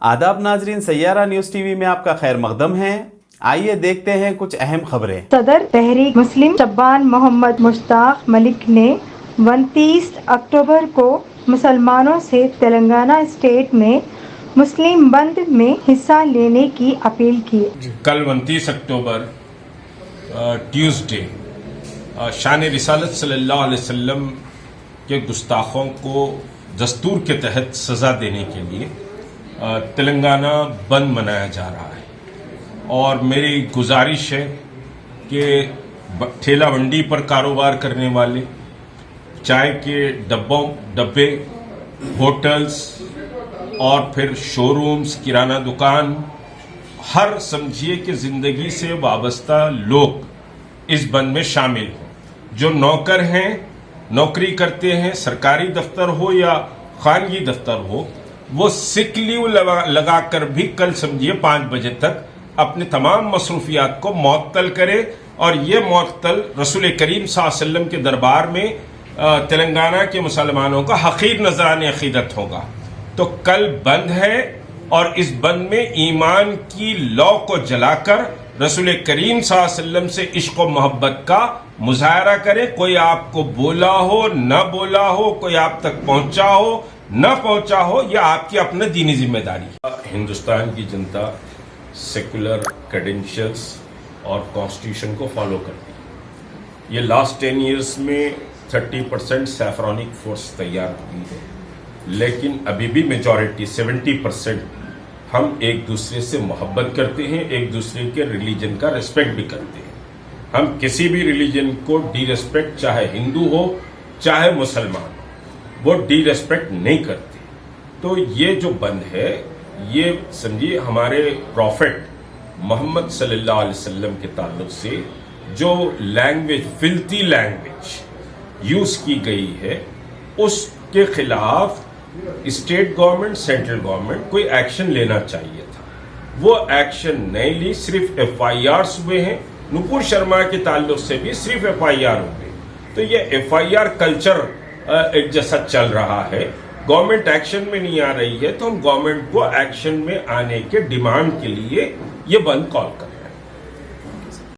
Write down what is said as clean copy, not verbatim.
आदाब नाजरीन, Saiyaara news TV में आपका खैर मकदम है। आइए देखते हैं कुछ अहम खबरें। सदर तहरीक मुस्लिम शब्बान मोहम्मद मुश्ताक मलिक ने 29 अक्टूबर को मुसलमानों से तेलंगाना स्टेट में मुस्लिम बंद में हिस्सा लेने की अपील की। कल 29 अक्टूबर ट्यूसडे शान रिसालत सल्लल्लाहु अलैहि वसल्लम के गुस्ताखों को दस्तूर के तहत सज़ा देने के लिए तेलंगाना बंद मनाया जा रहा है और मेरी गुजारिश है कि ठेला मंडी पर कारोबार करने वाले, चाय के डब्बे, होटल्स और फिर शोरूम्स, किराना दुकान, हर समझिए कि ज़िंदगी से वाबस्ता लोग इस बंद में शामिल हों। जो नौकर हैं, नौकरी करते हैं, सरकारी दफ्तर हो या खानगी दफ्तर हो, वो सिक लीव लगाकर भी कल समझिए 5 बजे तक अपने तमाम मसरूफियात को मुअत्तल करे और ये मुअत्तल रसूल करीम सल्लल्लाहु अलैहि वसल्लम के दरबार में तेलंगाना के मुसलमानों का हकीर नजरान अकीदत होगा। तो कल बंद है और इस बंद में ईमान की लौ को जलाकर रसूल करीम सल्लल्लाहु अलैहि वसल्लम से इश्क व मोहब्बत का मुजाहरा करे। कोई आपको बोला हो, न बोला हो, कोई आप तक पहुंचा हो, न पहुंचा हो, यह आपकी अपनी दीनी जिम्मेदारी। हिंदुस्तान की जनता सेकुलर क्रेडेंशियल्स और कॉन्स्टिट्यूशन को फॉलो करती है। ये लास्ट 10 ईयर्स में 30% सैफरानिक फोर्स तैयार हुई है, लेकिन अभी भी मेजॉरिटी 70% हम एक दूसरे से मोहब्बत करते हैं, एक दूसरे के रिलीजन का रिस्पेक्ट भी करते हैं। हम किसी भी रिलीजन को डी रेस्पेक्ट, चाहे हिंदू हो चाहे मुसलमान हो, वो डी रेस्पेक्ट नहीं करते। तो ये जो बंद है, ये समझिए हमारे प्रॉफिट मोहम्मद सल्लल्लाहु अलैहि वसल्लम के ताल्लुक से जो लैंग्वेज, फिल्थी लैंग्वेज यूज की गई है, उसके खिलाफ स्टेट गवर्नमेंट, सेंट्रल गवर्नमेंट कोई एक्शन लेना चाहिए था। वो एक्शन नहीं ली, सिर्फ FIRs हुए हैं। नुपुर शर्मा के ताल्लुक से भी सिर्फ FIR हुए। तो ये FIR कल्चर एक जैसा चल रहा है, गवर्नमेंट एक्शन में नहीं आ रही है, तो हम गवर्नमेंट को एक्शन में आने के डिमांड के लिए ये बंद कॉल कर